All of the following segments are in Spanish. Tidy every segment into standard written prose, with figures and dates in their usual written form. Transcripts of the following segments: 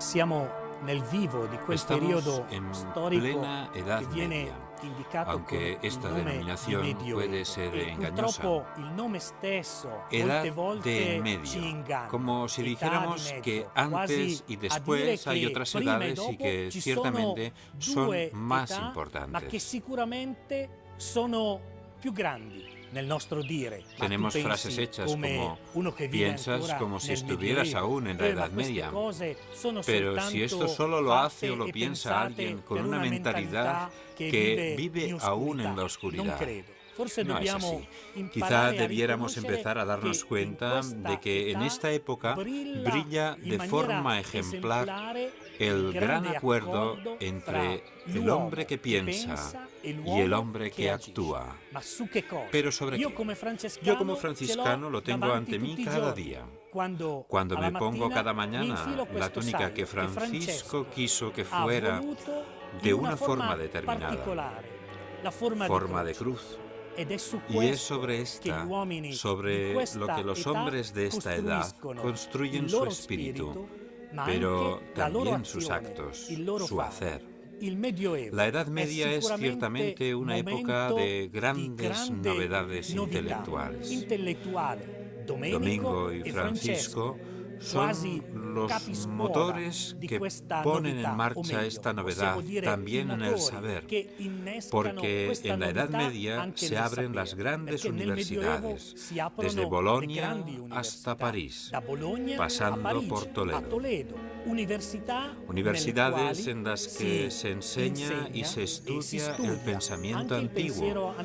Siamo nel vivo di quel Estamos periodo en storico plena Edad che viene Media, indicato aunque con esta il nome denominación di Medioevo. puede ser E engañosa. purtroppo il nome stesso Edad molte volte de ci medio, inganna. como si Età dijéramos di mezzo, que quasi antes y a dire después hay che otras prima e edades y dopo que ci ciertamente sono son due más età, ma che importantes. sicuramente sono più grandi nel nostro dire. Ma Tenemos tu frases pensi hechas come como uno che vive piensas ancora como si nel estuvieras Medioevo. aún en la Ma Edad queste Media. cose sono Pero si esto soltanto solo lo hace o fatte lo e piensa pensate alguien con per una mentalidad che vive in aún en la Non oscuridad. credo. Forse No es dobbiamo así. Quizá imparare a debiéramos riconoscere empezar a darnos che in cuenta questa de que en età esta época brilla in de maniera forma ejemplar esemplare el gran grande acuerdo accordo entre fra el hombre que l'uomo piensa e y el l'uomo hombre che que agisce. actúa. Ma su che cosa? ¿Pero sobre Yo qué? como Yo como franciscano lo tengo ante mí cada día. Cuando me pongo cada mañana la túnica que Francesco quiso que fuera de una forma determinada, forma de cruz. Y es sobre esta, sobre lo que los hombres de esta edad construyen su espíritu, pero también sus actos, su hacer. La Edad Media es ciertamente una época de grandes novedades intelectuales. Domingo y Francisco son los motores que ponen en marcha esta novedad también en el saber, porque en la Edad Media se abren las grandes universidades, desde Bolonia hasta París, pasando por Toledo. Universidades en las que se enseña y se estudia el pensamiento antiguo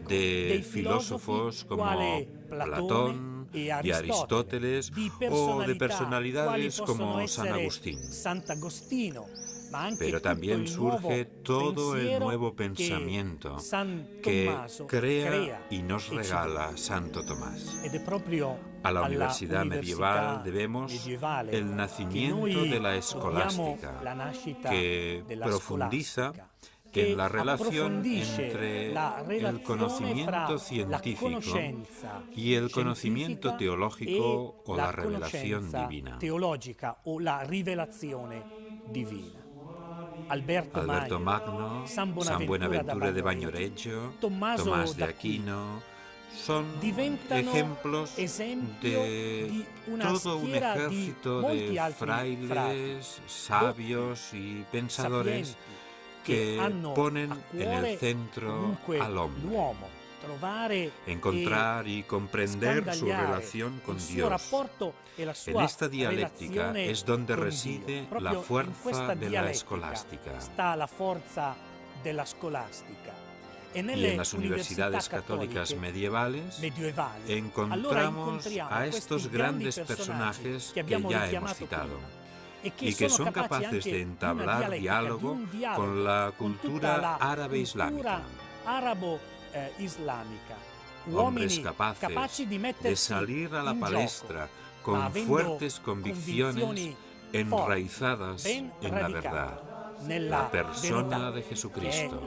de filósofos como Platón y Aristóteles, o de personalidades como San Agustín. Pero también surge todo el nuevo pensamiento que crea y nos regala Santo Tomás. A la universidad medieval debemos el nacimiento de la escolástica, que profundiza en la relación entre el conocimiento científico y el conocimiento teológico o la revelación divina. Alberto Magno, San Buenaventura de Bagnoregio, Tomás de Aquino, son ejemplos de todo un ejército de frailes, sabios y pensadores que ponen en el centro al hombre, encontrar y comprender su relación con Dios. En esta dialéctica es donde reside la fuerza de la escolástica. Y en las universidades católicas medievales encontramos a estos grandes personajes que ya hemos citado, y que son capaces de entablar diálogo con la cultura árabe-islámica. Hombres capaces de salir a la palestra con fuertes convicciones enraizadas en la verdad, la persona de Jesucristo,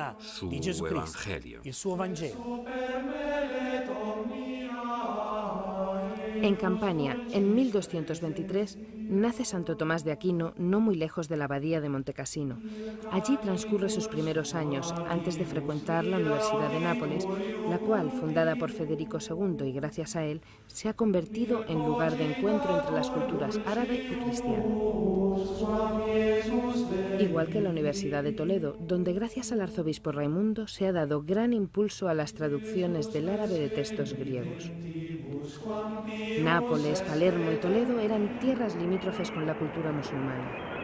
su Evangelio. En Campania, en 1223, nace Santo Tomás de Aquino, no muy lejos de la abadía de Montecassino. Allí transcurre sus primeros años, antes de frecuentar la Universidad de Nápoles, la cual, fundada por Federico II y gracias a él, se ha convertido en lugar de encuentro entre las culturas árabe y cristiana. Igual que la Universidad de Toledo, donde gracias al arzobispo Raimundo se ha dado gran impulso a las traducciones del árabe de textos griegos. Nápoles, Palermo y Toledo eran tierras limítrofes con la cultura musulmana.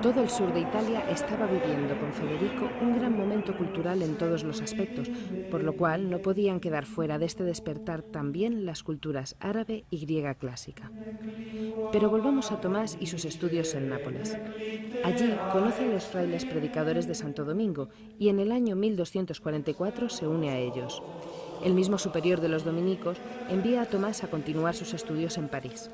Todo el sur de Italia estaba viviendo con Federico un gran momento cultural en todos los aspectos, por lo cual no podían quedar fuera de este despertar también las culturas árabe y griega clásica. Pero volvamos a Tomás y sus estudios en Nápoles. Allí conoce a los frailes predicadores de Santo Domingo y en el año 1244 se une a ellos. El mismo superior de los dominicos envía a Tomás a continuar sus estudios en París.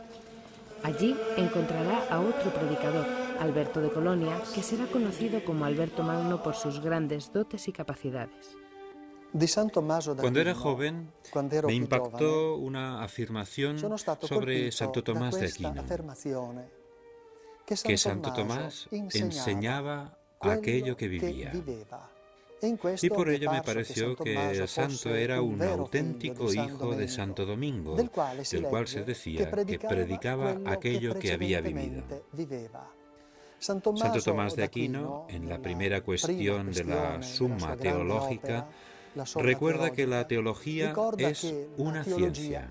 Allí encontrará a otro predicador, Alberto de Colonia, que será conocido como Alberto Magno por sus grandes dotes y capacidades. Cuando era joven, me impactó una afirmación sobre Santo Tomás de Aquino, que Santo Tomás enseñaba aquello que vivía. Y por ello me pareció que el santo era un auténtico hijo de Santo Domingo, del cual se decía que predicaba aquello que había vivido. Santo Tomás de Aquino, en la primera cuestión de la Summa Teológica, recuerda que la teología es una ciencia.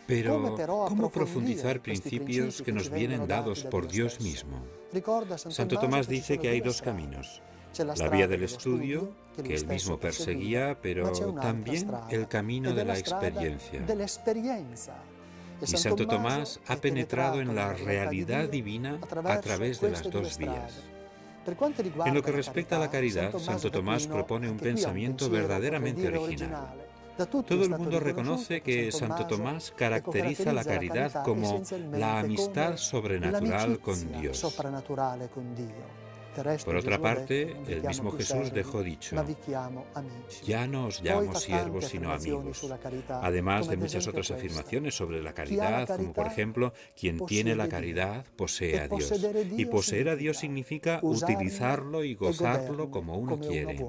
Pero, ¿cómo profundizar principios que nos vienen dados por Dios mismo? Santo Tomás dice que hay dos caminos. La vía del estudio, que él mismo perseguía, pero también el camino de la experiencia. Y Santo Tomás ha penetrado en la realidad divina a través de las dos vías. En lo que respecta a la caridad, Santo Tomás propone un pensamiento verdaderamente original. Todo el mundo reconoce que Santo Tomás caracteriza la caridad como la amistad sobrenatural con Dios. Por otra parte, el mismo Jesús dejó dicho: ya no os llamo siervos sino amigos. Además de muchas otras afirmaciones sobre la caridad, como por ejemplo, quien tiene la caridad posee a Dios. Y poseer a Dios significa utilizarlo y gozarlo como uno quiere.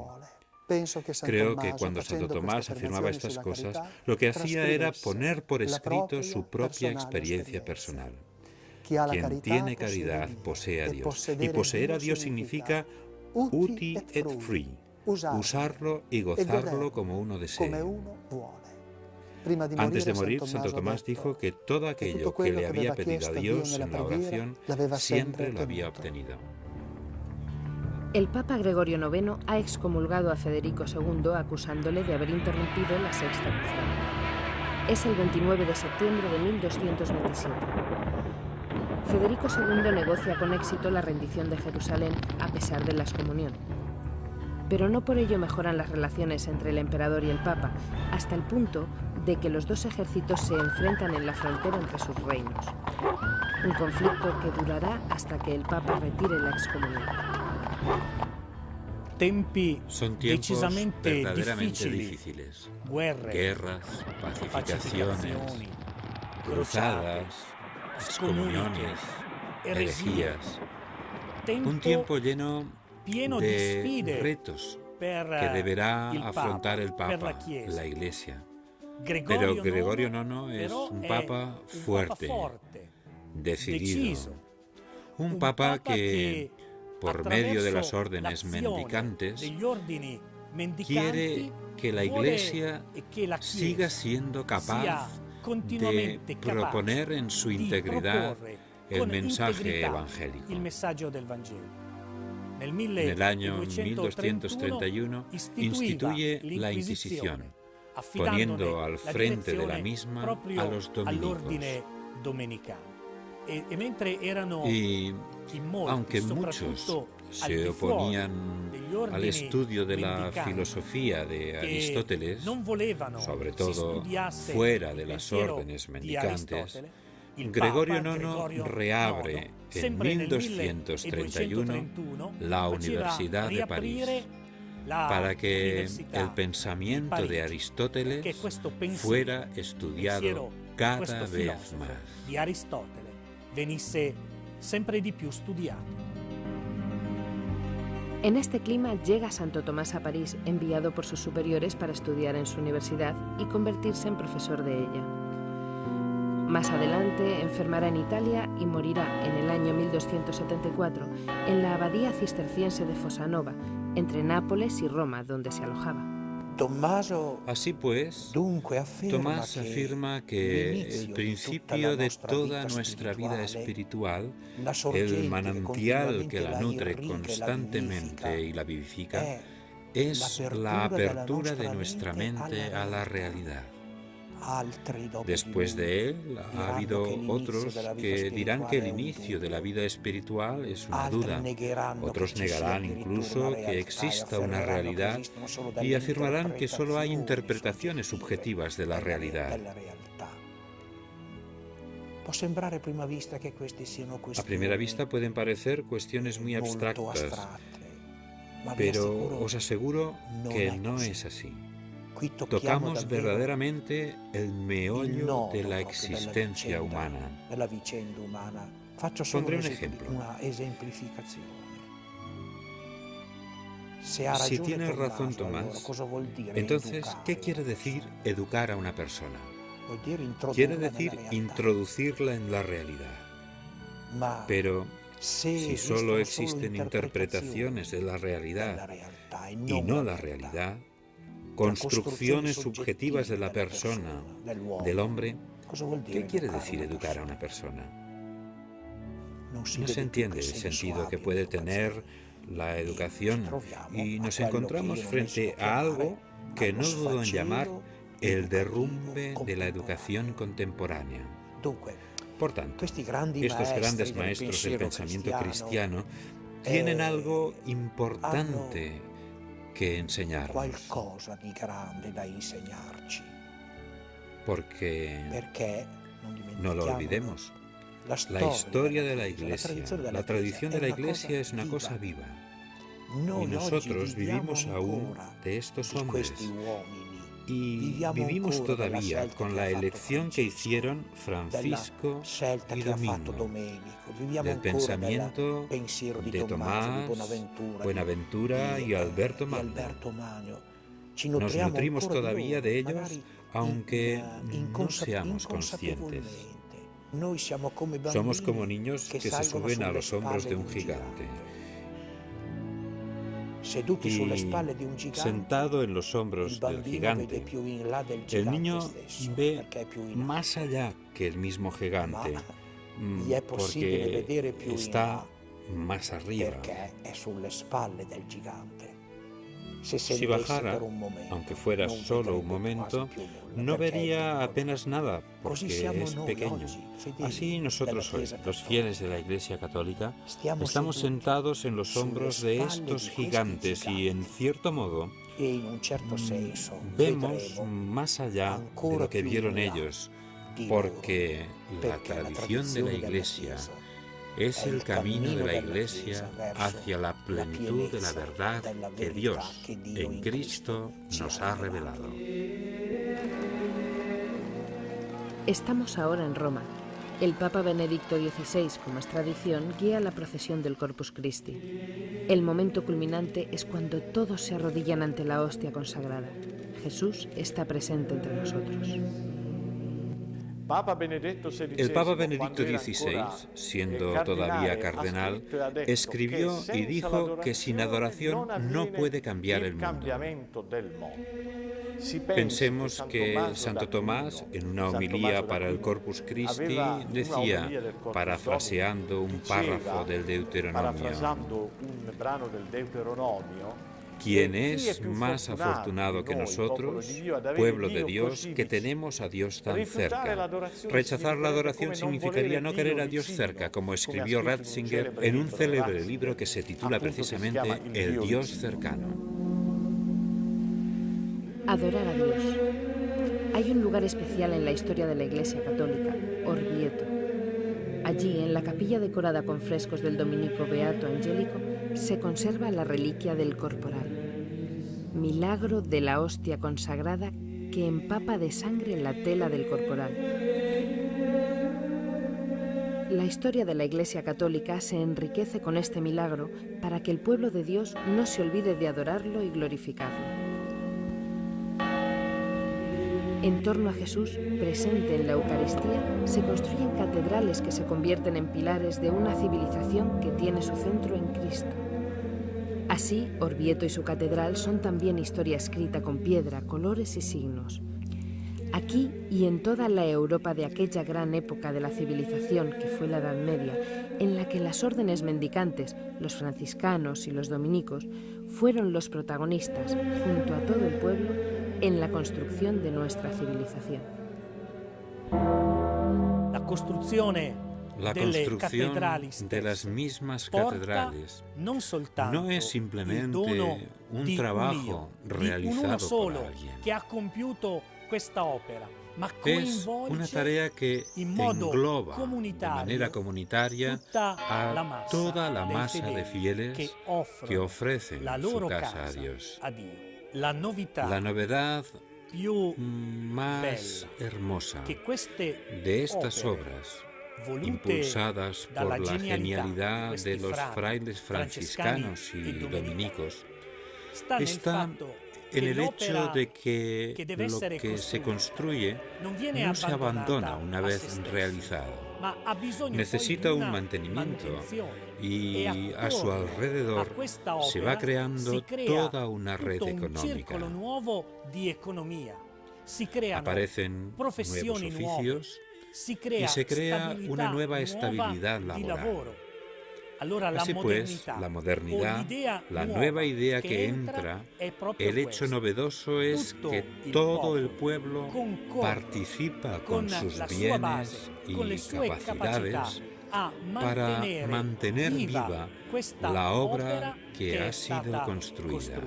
Creo que cuando Santo Tomás afirmaba estas cosas, lo que hacía era poner por escrito su propia experiencia personal. Quien tiene caridad posee a Dios. Y poseer a Dios significa uti et frui, usarlo y gozarlo como uno desee. Antes de morir, Santo Tomás dijo que todo aquello que le había pedido a Dios en la oración siempre lo había obtenido. El Papa Gregorio IX ha excomulgado a Federico II acusándole de haber interrumpido la sexta unción. Es el 29 de septiembre de 1227. Federico II negocia con éxito la rendición de Jerusalén a pesar de la excomunión. Pero no por ello mejoran las relaciones entre el emperador y el Papa, hasta el punto de que los dos ejércitos se enfrentan en la frontera entre sus reinos. Un conflicto que durará hasta que el Papa retire la excomunión. Son tiempos verdaderamente difíciles. Guerras, pacificaciones, cruzadas, excomuniones, herejías. Un tiempo lleno de retos que deberá afrontar el Papa, la Iglesia. Pero Gregorio IX es un Papa fuerte, decidido. Un Papa que, por medio de las órdenes mendicantes, quiere que la Iglesia siga siendo capaz de proponer en su integridad el mensaje evangélico. En el año 1231 instituye la Inquisición, poniendo al frente de la misma a los dominicos. Y aunque muchos se oponían al estudio de la filosofía de Aristóteles, sobre todo fuera de las órdenes mendicantes, Gregorio IX reabre en 1231 la Universidad de París para que el pensamiento de Aristóteles fuera estudiado cada vez más. En este clima llega Santo Tomás a París, enviado por sus superiores para estudiar en su universidad y convertirse en profesor de ella. Más adelante enfermará en Italia y morirá en el año 1274 en la abadía cisterciense de Fossanova, entre Nápoles y Roma, donde se alojaba. Así pues, Tomás afirma que el principio de toda nuestra vida espiritual, el manantial que la nutre constantemente y la vivifica, es la apertura de nuestra mente a la realidad. Después de él, ha habido otros que dirán que el inicio de la vida espiritual es una duda. Otros negarán incluso que exista una realidad y afirmarán que solo hay interpretaciones subjetivas de la realidad. A primera vista pueden parecer cuestiones muy abstractas, pero os aseguro que no es así. Tocamos verdaderamente el meollo de la existencia humana. Pondré un ejemplo. Si tiene razón Tomás, entonces, ¿qué quiere decir educar a una persona? Quiere decir introducirla en la realidad. Pero si solo existen interpretaciones de la realidad y no la realidad, construcciones subjetivas de la persona, del hombre, ¿qué quiere decir educar a una persona? No se entiende el sentido que puede tener la educación y nos encontramos frente a algo que no dudo en llamar el derrumbe de la educación contemporánea. Por tanto, estos grandes maestros del pensamiento cristiano tienen algo importante que enseñarnos. Porque, no lo olvidemos, la historia de la Iglesia, la tradición de la Iglesia es una cosa viva. Y nosotros vivimos aún de estos hombres. Y vivimos todavía con la elección que hicieron Francisco y Domingo, del pensamiento de Tomás, Buenaventura y Alberto Magno. Nos nutrimos todavía de ellos, aunque no seamos conscientes. Somos como niños que se suben a los hombros de un gigante. Y sentado en los hombros del gigante, el niño ve más allá que el mismo gigante, porque está más arriba. Si bajara, aunque fuera solo un momento, no vería apenas nada, porque es pequeño. Así nosotros hoy, los fieles de la Iglesia Católica, estamos sentados en los hombros de estos gigantes y, en cierto modo, vemos más allá de lo que vieron ellos, porque la tradición de la Iglesia es el camino de la Iglesia hacia la plenitud de la verdad que Dios en Cristo nos ha revelado. Estamos ahora en Roma. El Papa Benedicto XVI, como es tradición, guía la procesión del Corpus Christi. El momento culminante es cuando todos se arrodillan ante la hostia consagrada. Jesús está presente entre nosotros. El Papa Benedicto XVI, siendo todavía cardenal, escribió y dijo que sin adoración no puede cambiar el mundo. Pensemos que Santo Tomás, en una homilía para el Corpus Christi, decía, parafraseando un párrafo del Deuteronomio: ¿quién es más afortunado que nosotros, pueblo de Dios, que tenemos a Dios tan cerca? Rechazar la adoración significaría no querer a Dios cerca, como escribió Ratzinger en un célebre libro que se titula precisamente El Dios cercano. Adorar a Dios. Hay un lugar especial en la historia de la Iglesia Católica, Orvieto. Allí, en la capilla decorada con frescos del dominico Beato Angelico, se conserva la reliquia del corporal, milagro de la hostia consagrada que empapa de sangre la tela del corporal. La historia de la Iglesia Católica se enriquece con este milagro para que el pueblo de Dios no se olvide de adorarlo y glorificarlo. En torno a Jesús, presente en la Eucaristía, se construyen catedrales que se convierten en pilares de una civilización que tiene su centro en Cristo. Así, Orvieto y su catedral son también historia escrita con piedra, colores y signos. Aquí y en toda la Europa de aquella gran época de la civilización que fue la Edad Media, en la que las órdenes mendicantes, los franciscanos y los dominicos, fueron los protagonistas, junto a todo el pueblo, en la construcción de nuestra civilización. La construcción de las mismas catedrales no es simplemente un trabajo realizado por alguien. Es una tarea que engloba de manera comunitaria a toda la masa de fieles que ofrecen su casa a Dios. La novedad más hermosa de estas obras impulsadas por la genialidad de los frailes franciscanos y dominicos, está en el hecho de que lo que se construye no se abandona una vez realizado. Necesita un mantenimiento y a su alrededor se va creando toda una red económica. Aparecen nuevos oficios y se crea una nueva estabilidad laboral. Así pues, la modernidad, la nueva idea que entra, el hecho novedoso es que todo el pueblo participa con sus bienes y capacidades para mantener viva la obra que ha sido construida.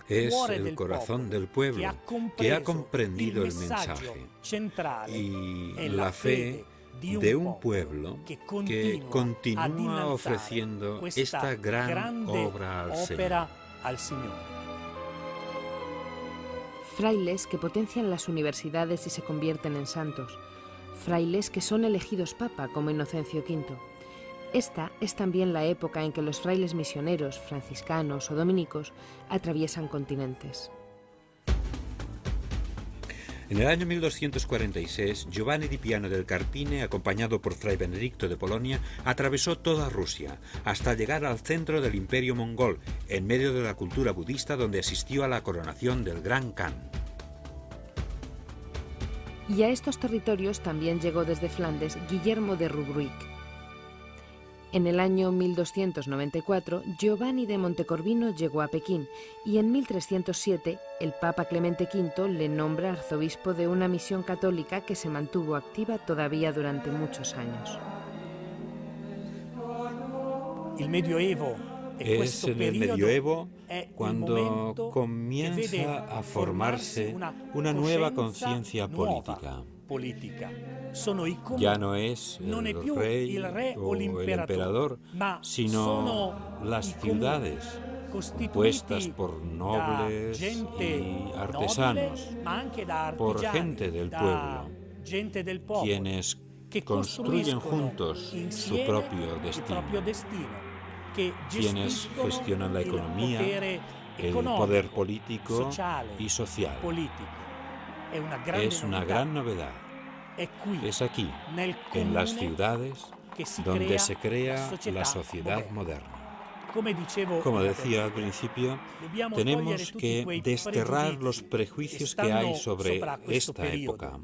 Es el corazón del pueblo que ha comprendido el mensaje y la fe de un pueblo que continúa ofreciendo esta gran obra al Señor. Frailes que potencian las universidades y se convierten en santos. Frailes que son elegidos papa como Inocencio V. Esta es también la época en que los frailes misioneros, franciscanos o dominicos atraviesan continentes. En el año 1246, Giovanni di Piano del Carpine, acompañado por Fray Benedicto de Polonia, atravesó toda Rusia, hasta llegar al centro del Imperio mongol, en medio de la cultura budista donde asistió a la coronación del Gran Khan. Y a estos territorios también llegó desde Flandes Guillermo de Rubruic. En el año 1294, Giovanni de Montecorvino llegó a Pekín y en 1307 el Papa Clemente V le nombra arzobispo de una misión católica que se mantuvo activa todavía durante muchos años. Es en el medioevo cuando comienza a formarse una nueva conciencia política. Ya no es el rey o el emperador, sino las ciudades compuestas por nobles y artesanos, por gente del pueblo, quienes construyen juntos su propio destino, quienes gestionan la economía, el poder político y social. Es una gran novedad. Es aquí, en las ciudades, donde se crea la sociedad moderna. Como decía al principio, tenemos que desterrar los prejuicios que hay sobre esta época.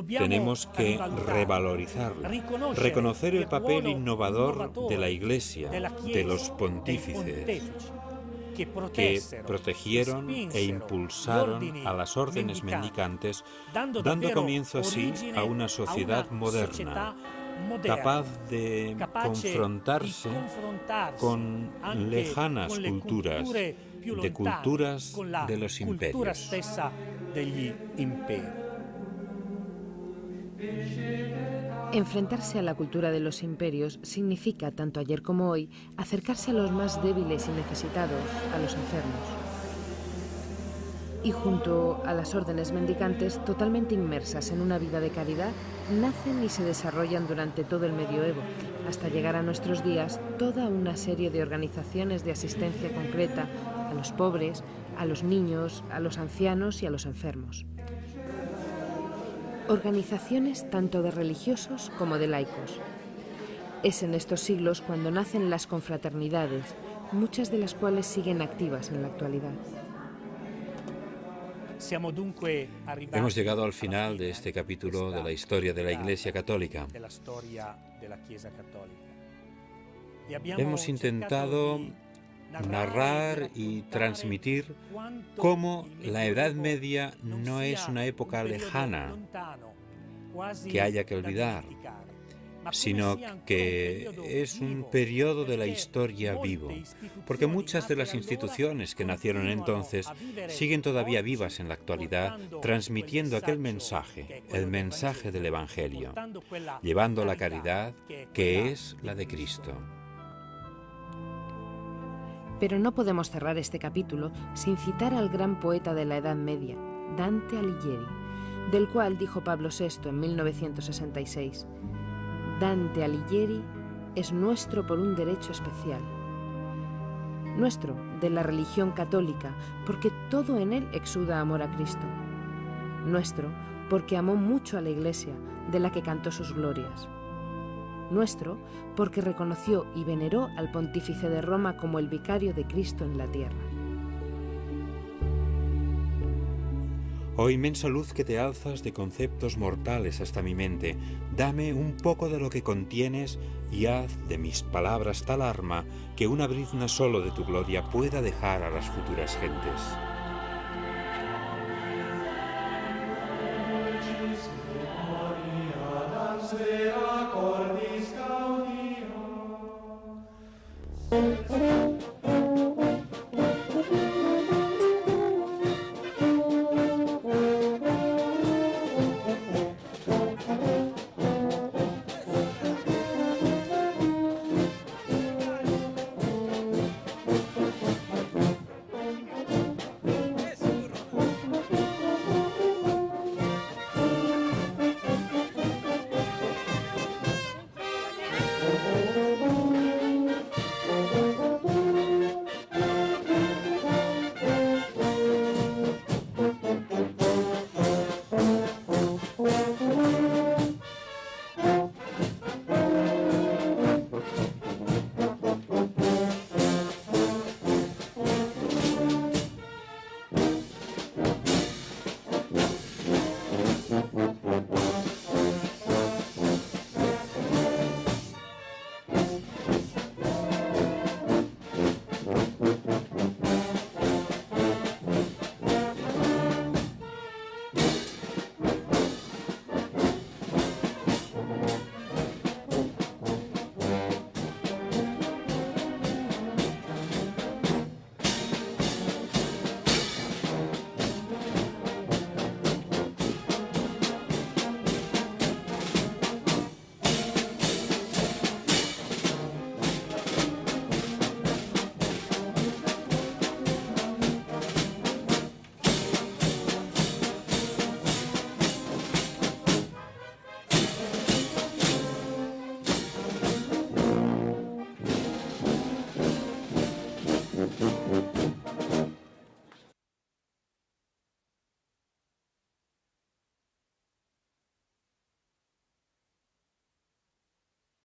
Tenemos que revalorizarla, reconocer el papel innovador de la Iglesia, de los pontífices, que protegieron e impulsaron a las órdenes mendicantes, dando comienzo así a una sociedad moderna, capaz de confrontarse con lejanas culturas, de culturas de los imperios. Enfrentarse a la cultura de los imperios significa, tanto ayer como hoy, acercarse a los más débiles y necesitados, a los enfermos. Y junto a las órdenes mendicantes, totalmente inmersas en una vida de caridad, nacen y se desarrollan durante todo el medioevo, hasta llegar a nuestros días toda una serie de organizaciones de asistencia concreta a los pobres, a los niños, a los ancianos y a los enfermos. Organizaciones tanto de religiosos como de laicos. Es en estos siglos cuando nacen las confraternidades, muchas de las cuales siguen activas en la actualidad. Hemos llegado al final de este capítulo de la historia de la Iglesia Católica. Hemos intentado narrar y transmitir cómo la Edad Media no es una época lejana que haya que olvidar, sino que es un periodo de la historia vivo, porque muchas de las instituciones que nacieron entonces siguen todavía vivas en la actualidad, transmitiendo aquel mensaje, el mensaje del Evangelio, llevando la caridad que es la de Cristo. Pero no podemos cerrar este capítulo sin citar al gran poeta de la Edad Media, Dante Alighieri, del cual dijo Pablo VI en 1966: Dante Alighieri es nuestro por un derecho especial. Nuestro, de la religión católica, porque todo en él exuda amor a Cristo. Nuestro, porque amó mucho a la Iglesia, de la que cantó sus glorias. Nuestro, porque reconoció y veneró al Pontífice de Roma como el vicario de Cristo en la tierra. Oh inmensa luz que te alzas de conceptos mortales hasta mi mente, dame un poco de lo que contienes y haz de mis palabras tal arma que una brizna solo de tu gloria pueda dejar a las futuras gentes.